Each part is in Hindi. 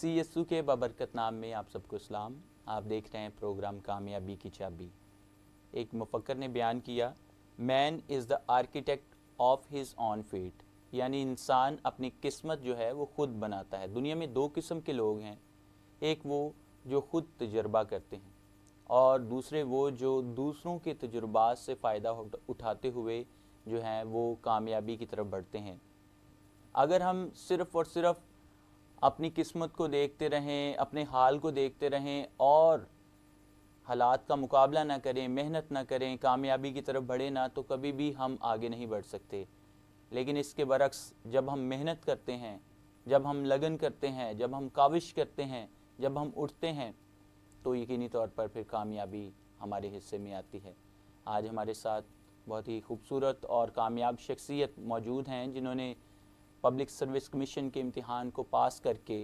मसीह यस्सु के बाबरकत नाम में आप सबको सलाम। आप देख रहे हैं प्रोग्राम कामयाबी की चाबी। एक मुफक्कर ने बयान किया, man is the architect of his own fate, यानी इंसान अपनी किस्मत जो है वो ख़ुद बनाता है। दुनिया में दो किस्म के लोग हैं, एक वो जो ख़ुद तजर्बा करते हैं और दूसरे वो जो दूसरों के तजुर्बात से फ़ायदा उठाते हुए जो हैं वो कामयाबी की तरफ बढ़ते हैं। अगर हम सिर्फ़ और सिर्फ अपनी किस्मत को देखते रहें, अपने हाल को देखते रहें और हालात का मुकाबला ना करें, मेहनत ना करें, कामयाबी की तरफ बढ़े ना, तो कभी भी हम आगे नहीं बढ़ सकते। लेकिन इसके बरक्स जब हम मेहनत करते हैं, जब हम लगन करते हैं, जब हम काविश करते हैं, जब हम उठते हैं, तो यकीनी तौर पर फिर कामयाबी हमारे हिस्से में आती है। आज हमारे साथ बहुत ही खूबसूरत और कामयाब शख्सियत मौजूद हैं जिन्होंने पब्लिक सर्विस कमीशन के इम्तिहान को पास करके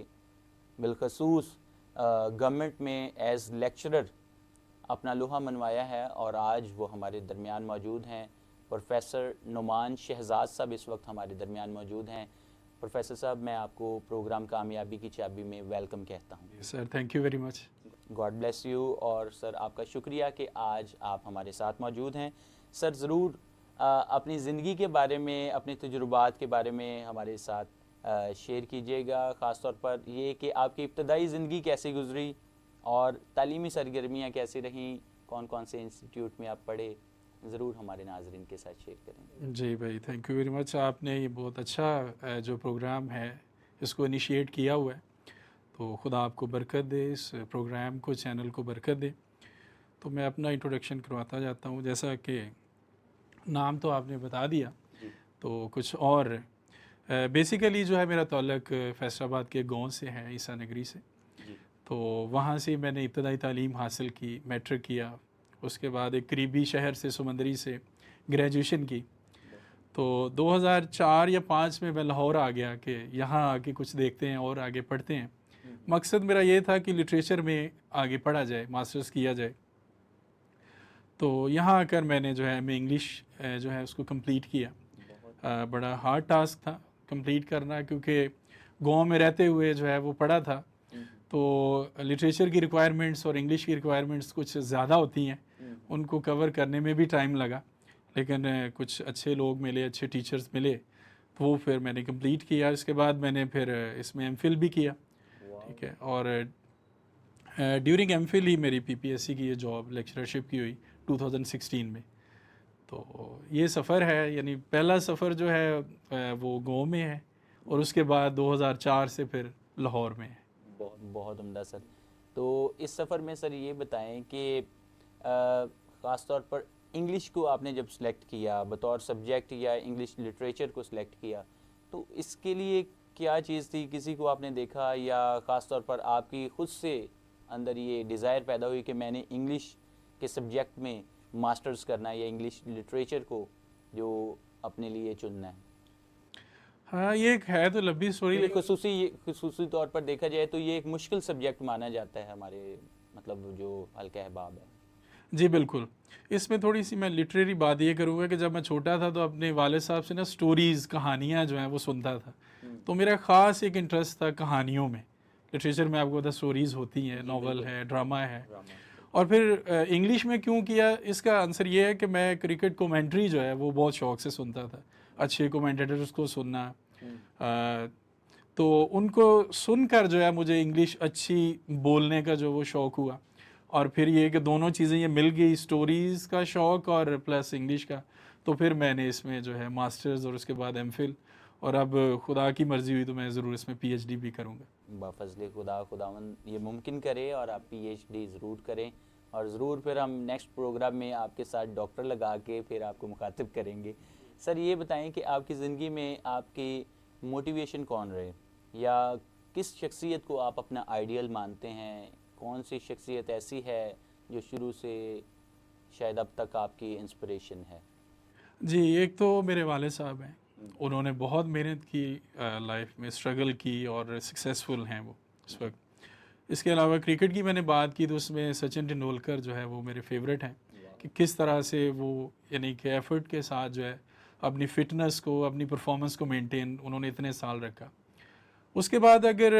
बिलखसूस गवर्नमेंट में एज़ लेक्चरर अपना लोहा मनवाया है और आज वो हमारे दरमियान मौजूद हैं। प्रोफेसर नुमान शहजाद साहब इस वक्त हमारे दरमियान मौजूद हैं। प्रोफेसर साहब, मैं आपको प्रोग्राम कामयाबी की चाबी में वेलकम कहता हूँ। Sir, thank you very much. God bless you. और सर आपका शुक्रिया कि आज आप हमारे साथ मौजूद हैं। सर ज़रूर अपनी ज़िंदगी के बारे में, अपने तजुर्बात के बारे में हमारे साथ शेयर कीजिएगा। ख़ास तौर पर ये कि आपकी इब्तदाई ज़िंदगी कैसी गुजरी और तालीमी सरगर्मियाँ कैसी रहीं, कौन कौन से इंस्टीट्यूट में आप पढ़े, ज़रूर हमारे नाज़रीन के साथ शेयर करेंगे। जी भाई, थैंक यू वेरी मच। आपने ये बहुत अच्छा जो प्रोग्राम है इसको इनिशिएट किया हुआ है, तो खुदा आपको बरकत दे, इस प्रोग्राम को, चैनल को बरकत दे। तो मैं अपना इंट्रोडक्शन करवाता जाता हूँ। जैसा कि नाम तो आपने बता दिया, तो कुछ और बेसिकली जो है मेरा ताल्लुक फैसलाबाद के गांव से है, ईसा नगरी से। तो वहाँ से मैंने इब्तदाई तालीम हासिल की, मैट्रिक किया। उसके बाद एक करीबी शहर से, समंदरी से ग्रेजुएशन की। तो 2004 या 5 में मैं लाहौर आ गया कि यहाँ आके कुछ देखते हैं और आगे पढ़ते हैं। मकसद मेरा ये था कि लिटरेचर में आगे पढ़ा जाए, मास्टर्स किया जाए। तो यहाँ आकर मैंने जो है इंग्लिश जो है उसको कंप्लीट किया। बड़ा हार्ड टास्क था कंप्लीट करना, क्योंकि गांव में रहते हुए जो है वो पढ़ा था, तो लिटरेचर की रिक्वायरमेंट्स और इंग्लिश की रिक्वायरमेंट्स कुछ ज़्यादा होती हैं, उनको कवर करने में भी टाइम लगा। लेकिन कुछ अच्छे लोग मिले, अच्छे टीचर्स मिले, तो वो फिर मैंने कंप्लीट किया। इसके बाद मैंने फिर इसमें एमफिल भी किया, ठीक है। और ड्यूरिंग एमफिल ही मेरी पीपीएससी की ये जॉब लेक्चरशिप की हुई 2016 में। तो ये सफ़र है, यानी पहला सफ़र जो है वो गाँव में है, और उसके बाद 2004 से फिर लाहौर में है। बहुत बहुत उम्दा सर। तो इस सफ़र में सर ये बताएं कि ख़ास तौर पर इंग्लिश को आपने जब सेलेक्ट किया बतौर सब्जेक्ट, या इंग्लिश लिटरेचर को सिलेक्ट किया, तो इसके लिए क्या चीज़ थी? किसी को आपने देखा या ख़ास तौर पर आपकी ख़ुद से अंदर ये डिज़ायर पैदा हुई कि मैंने इंग्लिश के सब्जेक्ट में मास्टर्स करना है या इंग्लिश लिटरेचर को जो अपने लिए चुनना है? हाँ, ये एक है तो लंबी स्टोरी। खसूसी तौर पर देखा जाए तो ये एक मुश्किल सब्जेक्ट माना जाता है हमारे, मतलब जो हल्का अहबाब है। जी बिल्कुल। इसमें थोड़ी सी मैं लिटरेरी बात ये करूँगा कि जब मैं छोटा था तो अपने वाले साहब से ना स्टोरीज़, कहानियाँ जो हैं वो सुनता था। तो मेरा ख़ास एक इंटरेस्ट था कहानियों में। लिटरेचर में आपको पता स्टोरीज़ होती हैं, नावल है, ड्रामा है। और फिर इंग्लिश में क्यों किया, इसका आंसर ये है कि मैं क्रिकेट कमेंट्री जो है वो बहुत शौक़ से सुनता था। अच्छे कमेंटेटर्स को सुनना, तो उनको सुनकर जो है मुझे इंग्लिश अच्छी बोलने का जो वो शौक़ हुआ। और फिर ये कि दोनों चीज़ें ये मिल गई, स्टोरीज़ का शौक़ और प्लस इंग्लिश का। तो फिर मैंने इसमें जो है मास्टर्स और उसके बाद एमफिल, और अब खुदा की मर्ज़ी हुई तो मैं ज़रूर इसमें पीएचडी भी करूँगा। बाफजले खुदा खुदावन ये मुमकिन करे और आप पीएचडी ज़रूर करें, और ज़रूर फिर हम नेक्स्ट प्रोग्राम में आपके साथ डॉक्टर लगा के फिर आपको मुखातिब करेंगे। सर ये बताएं कि आपकी ज़िंदगी में आपकी मोटिवेशन कौन रहे, या किस शख्सियत को आप अपना आइडियल मानते हैं? कौन सी शख्सियत ऐसी है जो शुरू से शायद अब तक आपकी इंस्पिरेशन है? जी, एक तो मेरे वाले साहब हैं, उन्होंने बहुत मेहनत की, लाइफ में स्ट्रगल की और सक्सेसफुल हैं वो इस वक्त। इसके अलावा क्रिकेट की मैंने बात की तो उसमें सचिन तेंदुलकर जो है वो मेरे फेवरेट हैं, कि किस तरह से वो यानी कि एफर्ट के साथ जो है अपनी फ़िटनेस को, अपनी परफॉर्मेंस को मेंटेन उन्होंने इतने साल रखा। उसके बाद अगर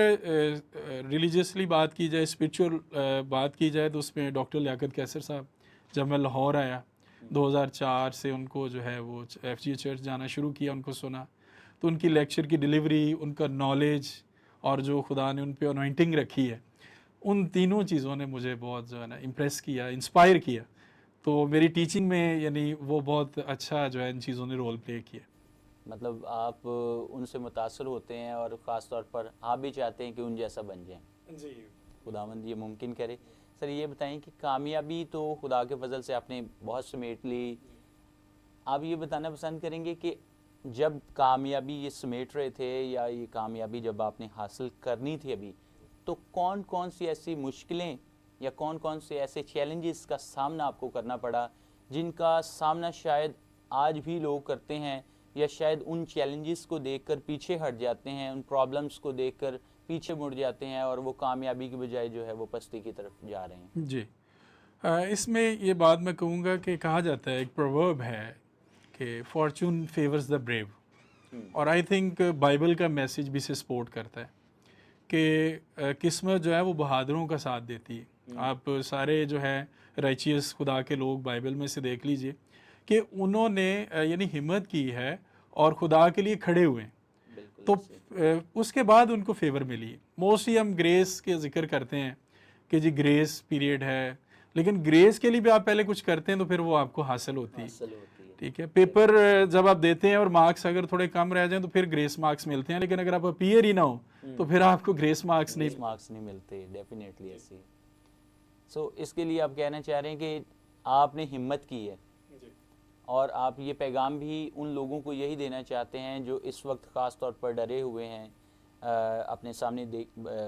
रिलीजियसली बात की जाए, स्पिरिचुअल बात की जाए, तो उसमें डॉक्टर लियाकत कैसर साहब, जब मैं लाहौर आया 2004 से, उनको जो है वो FGA चर्च जाना शुरू किया, उनको सुना, तो उनकी लेक्चर की डिलीवरी, उनका नॉलेज और जो खुदा ने उन पे अनॉइंटिंग रखी है, उन तीनों चीज़ों ने मुझे बहुत जो है ना इम्प्रेस किया, इंस्पायर किया। तो मेरी टीचिंग में यानी वो बहुत अच्छा जो है इन चीज़ों ने रोल प्ले किया। मतलब आप उनसे मुतासर होते हैं और ख़ास तौर पर आप भी चाहते हैं कि उन जैसा बन जाएं। जी, खुदावंद ये मुमकिन करे। सर ये बताएं कि कामयाबी तो खुदा के फजल से आपने बहुत समेट ली, आप ये बताना पसंद करेंगे कि जब कामयाबी ये समेट रहे थे या ये कामयाबी जब आपने हासिल करनी थी अभी, तो कौन कौन सी ऐसी मुश्किलें या कौन कौन से ऐसे चैलेंजेस का सामना आपको करना पड़ा जिनका सामना शायद आज भी लोग करते हैं, या शायद उन चैलेंजेस को देखकर पीछे हट जाते हैं, उन प्रॉब्लम्स को देखकर पीछे मुड़ जाते हैं और वो कामयाबी की बजाय जो है वो पस्ती की तरफ जा रहे हैं? जी। इसमें ये बात मैं कहूँगा कि कहा जाता है, एक प्रोवर्ब है कि फॉर्चून फेवर्स द ब्रेव, और आई थिंक बाइबल का मैसेज भी इसे सपोर्ट करता है कि किस्मत जो है वो बहादुरों का साथ देती है। आप सारे जो है राइचियस खुदा के लोग बाइबल में से देख लीजिए कि उन्होंने यानी हिम्मत की है और खुदा के लिए खड़े हुए हैं, तो उसके बाद उनको फेवर मिली। मोस्टली हम ग्रेस के जिक्र करते हैं कि जी ग्रेस पीरियड है, लेकिन ग्रेस के लिए भी आप पहले कुछ करते हैं तो फिर वो आपको हासिल होती है। ठीक है, पेपर जब आप देते हैं और मार्क्स अगर थोड़े कम रह जाएं तो फिर ग्रेस मार्क्स मिलते हैं, लेकिन अगर आप अपीयर ही ना हो तो फिर आपको ग्रेस मार्क्स नहीं मिलते। डेफिनेटली ऐसे। सो इसके लिए आप कहना चाह रहे हैं कि आपने हिम्मत की है, और आप ये पैगाम भी उन लोगों को यही देना चाहते हैं जो इस वक्त ख़ास तौर पर डरे हुए हैं, अपने सामने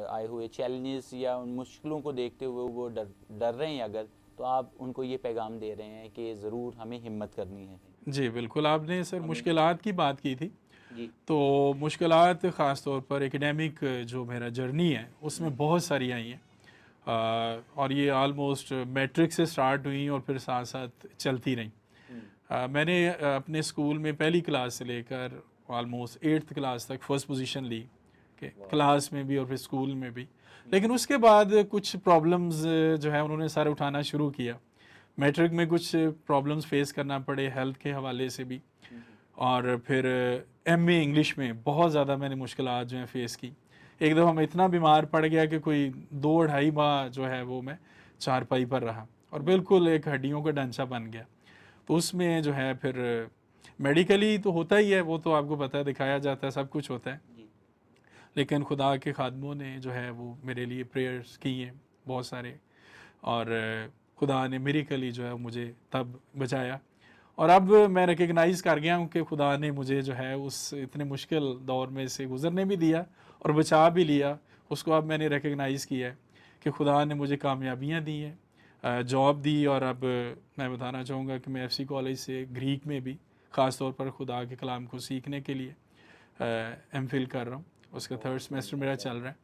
आए हुए चैलेंजेस या उन मुश्किलों को देखते हुए वो डर रहे हैं, अगर तो आप उनको ये पैगाम दे रहे हैं कि ज़रूर हमें हिम्मत करनी है। जी बिल्कुल, आपने सर मुश्किलात की बात की थी जी। तो मुश्किलात ख़ास तौर पर एकेडमिक जो मेरा जर्नी है उसमें बहुत सारी आई हैं, और ये आलमोस्ट मैट्रिक से स्टार्ट हुई और फिर साथ साथ चलती रहीं। मैंने अपने स्कूल में पहली क्लास से लेकर ऑलमोस्ट 8th क्लास तक फर्स्ट पोजीशन ली, क्लास में भी और फिर स्कूल में भी। लेकिन उसके बाद कुछ प्रॉब्लम्स जो है उन्होंने सारे उठाना शुरू किया। मैट्रिक में कुछ प्रॉब्लम्स फेस करना पड़े हेल्थ के हवाले से भी, और फिर MA इंग्लिश में बहुत ज़्यादा मैंने मुश्किलात जो है फेस की। एक दफ़ा मैं इतना बीमार पड़ गया कि कोई 2-2.5 माह जो है वो मैं चारपाई पर रहा और बिल्कुल एक हड्डियों का ढांचा बन गया। तो उसमें जो है फिर मेडिकली तो होता ही है, वो तो आपको पता है, दिखाया जाता है, सब कुछ होता है, लेकिन खुदा के खादमों ने जो है वो मेरे लिए प्रेयर्स की हैं बहुत सारे, और खुदा ने मिरेकली जो है मुझे तब बचाया। और अब मैं रिकग्नाइज़ कर गया हूँ कि खुदा ने मुझे जो है उस इतने मुश्किल दौर में से गुज़रने भी दिया और बचा भी लिया। उसको अब मैंने रिकग्नाइज़ किया है कि खुदा ने मुझे कामयाबियाँ दी हैं, जॉब दी, और अब मैं बताना चाहूँगा कि मैं FC कॉलेज से ग्रीक में भी ख़ास तौर पर खुदा के कलाम को सीखने के लिए MPhil कर रहा हूँ, उसका 3rd सेमेस्टर मेरा चल रहा है।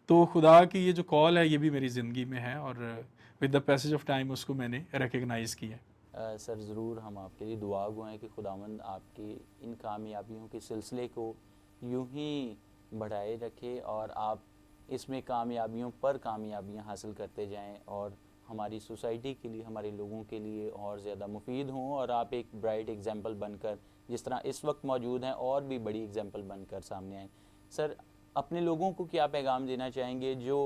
तो खुदा की ये जो कॉल है ये भी मेरी ज़िंदगी में है, और with the passage of time उसको मैंने रिकग्नाइज़ किया है। सर ज़रूर हम आपके लिए दुआ गो हैं कि खुदावंद आपकी इन कामयाबियों के सिलसिले को यूं ही बढ़ाए रखे और आप इसमें कामयाबियों पर कामयाबियां हासिल करते जाएं और हमारी सोसाइटी के लिए, हमारे लोगों के लिए और ज़्यादा मुफीद हों, और आप एक ब्राइट एग्जांपल बनकर जिस तरह इस वक्त मौजूद हैं और भी बड़ी एग्जांपल बनकर सामने आएँ। सर अपने लोगों को क्या पैगाम देना चाहेंगे जो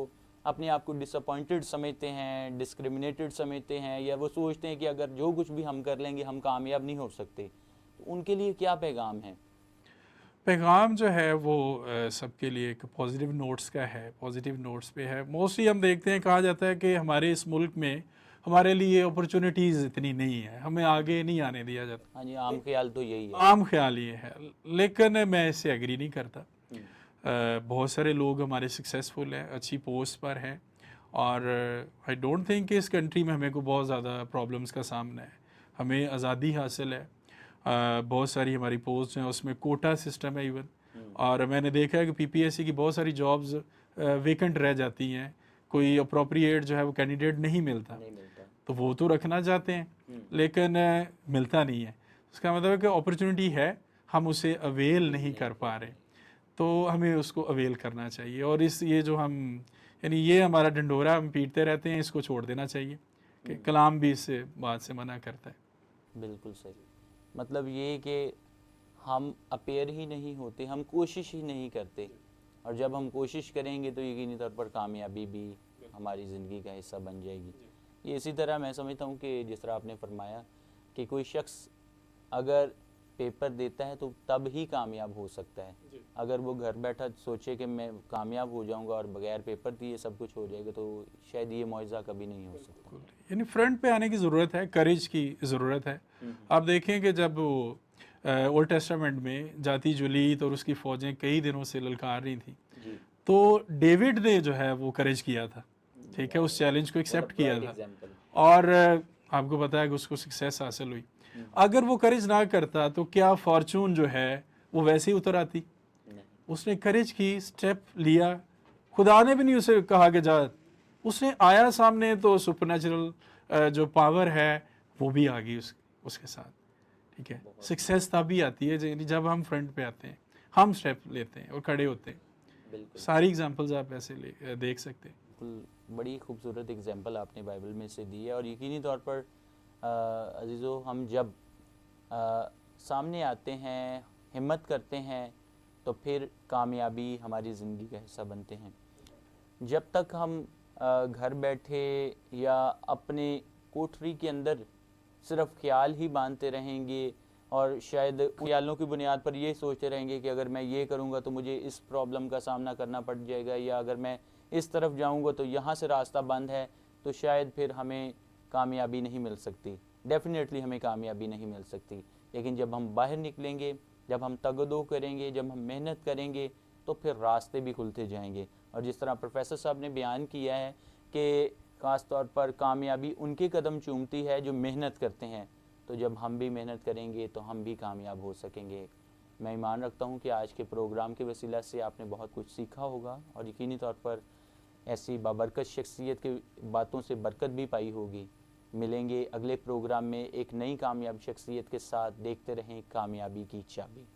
अपने आप को डिसअपॉइंटेड समझते हैं, डिस्क्रिमिनेटेड समझते हैं, या वो सोचते हैं कि अगर जो कुछ भी हम कर लेंगे हम कामयाब नहीं हो सकते, तो उनके लिए क्या पैगाम है? पैगाम जो है वो सबके लिए एक पॉजिटिव नोट्स का है, पॉजिटिव नोट्स पे है। मोस्टली हम देखते हैं, कहा जाता है कि हमारे इस मुल्क में हमारे लिए अपॉर्चुनिटीज़ इतनी नहीं है, हमें आगे नहीं आने दिया जाता। हाँ जी, आम ख्याल तो यही है। आम ख्याल ये है, लेकिन मैं इससे एग्री नहीं करता। बहुत सारे लोग हमारे सक्सेसफुल हैं, अच्छी पोस्ट पर हैं, और आई डोंट थिंक कि इस कंट्री में हमें को बहुत ज़्यादा प्रॉब्लम्स का सामना है। हमें आज़ादी हासिल है, बहुत सारी हमारी पोस्ट हैं, उसमें कोटा सिस्टम है इवन, और मैंने देखा है कि PPSC की बहुत सारी जॉब्स वेकेंट रह जाती हैं, कोई अप्रोप्रिएट जो है वो कैंडिडेट नहीं मिलता, तो वो तो रखना चाहते हैं लेकिन मिलता नहीं है। उसका मतलब है कि अपॉर्चुनिटी है, हम उसे अवेल नहीं कर पा रहे। तो हमें उसको अवेल करना चाहिए। और ये जो हम यानी ये हमारा ढंढोरा हम पीटते रहते हैं, इसको छोड़ देना चाहिए कि कलाम भी इससे बात से मना करता है। बिल्कुल सही। मतलब ये कि हम अपेयर ही नहीं होते, हम कोशिश ही नहीं करते, और जब हम कोशिश करेंगे तो यकीनी तौर पर कामयाबी भी हमारी ज़िंदगी का हिस्सा बन जाएगी। ये इसी तरह मैं समझता हूँ कि जिस तरह आपने फरमाया कि कोई शख्स अगर पेपर देता है तो तब ही कामयाब हो सकता है। अगर वो घर बैठा सोचे कि मैं कामयाब हो जाऊंगा और बगैर पेपर दिए सब कुछ हो जाएगा, तो शायद ये मौजज़ा कभी नहीं हो सकता। यानी फ्रंट पे आने की ज़रूरत है, करेज की ज़रूरत है। आप देखें कि जब वो ओल्ड टेस्टामेंट में जाती जुलीत और उसकी फ़ौजें कई दिनों से ललकार रही थी, तो डेविड ने जो है वो करेज किया था, ठीक है, उस चैलेंज को एक्सेप्ट किया था, और आपको पता है कि उसको सक्सेस हासिल हुई। अगर वो करेज ना करता तो क्या फॉर्चून जो है वो वैसे ही उतर आती? उसने करेज की, स्टेप लिया, खुदा ने भी नहीं उसे कहा कि जा, उसने आया सामने तो सुपरनैचुरल जो पावर है वो भी आ गई उसके साथ, ठीक है। सक्सेस तभी आती है जब हम फ्रंट पे आते हैं, हम स्टेप लेते हैं और खड़े होते हैं। सारी एग्जांपल्स आप ऐसे देख सकते हैं। बिल्कुल, बड़ी खूबसूरत एग्जांपल आपने बाइबल में से दी है। और यकीनी तौर पर अजीज़ों, हम जब सामने आते हैं, हिम्मत करते हैं, तो फिर कामयाबी हमारी ज़िंदगी का हिस्सा बनते हैं। जब तक हम घर बैठे या अपने कोठरी के अंदर सिर्फ ख्याल ही बांधते रहेंगे और शायद ख्यालों की बुनियाद पर ये सोचते रहेंगे कि अगर मैं ये करूँगा तो मुझे इस प्रॉब्लम का सामना करना पड़ जाएगा, या अगर मैं इस तरफ जाऊँगा तो यहाँ से रास्ता बंद है, तो शायद फिर हमें कामयाबी नहीं मिल सकती। डेफिनेटली हमें कामयाबी नहीं मिल सकती। लेकिन जब हम बाहर निकलेंगे, जब हम तगदो करेंगे, जब हम मेहनत करेंगे, तो फिर रास्ते भी खुलते जाएंगे। और जिस तरह प्रोफेसर साहब ने बयान किया है कि ख़ास तौर पर कामयाबी उनके कदम चूमती है जो मेहनत करते हैं, तो जब हम भी मेहनत करेंगे तो हम भी कामयाब हो सकेंगे। मैं ईमान रखता हूँ कि आज के प्रोग्राम के वसीला से आपने बहुत कुछ सीखा होगा, और यकीनी तौर पर ऐसी बाबरकत शख्सियत की बातों से बरकत भी पाई होगी। मिलेंगे अगले प्रोग्राम में एक नई कामयाब शख्सियत के साथ। देखते रहें कामयाबी की चाबी।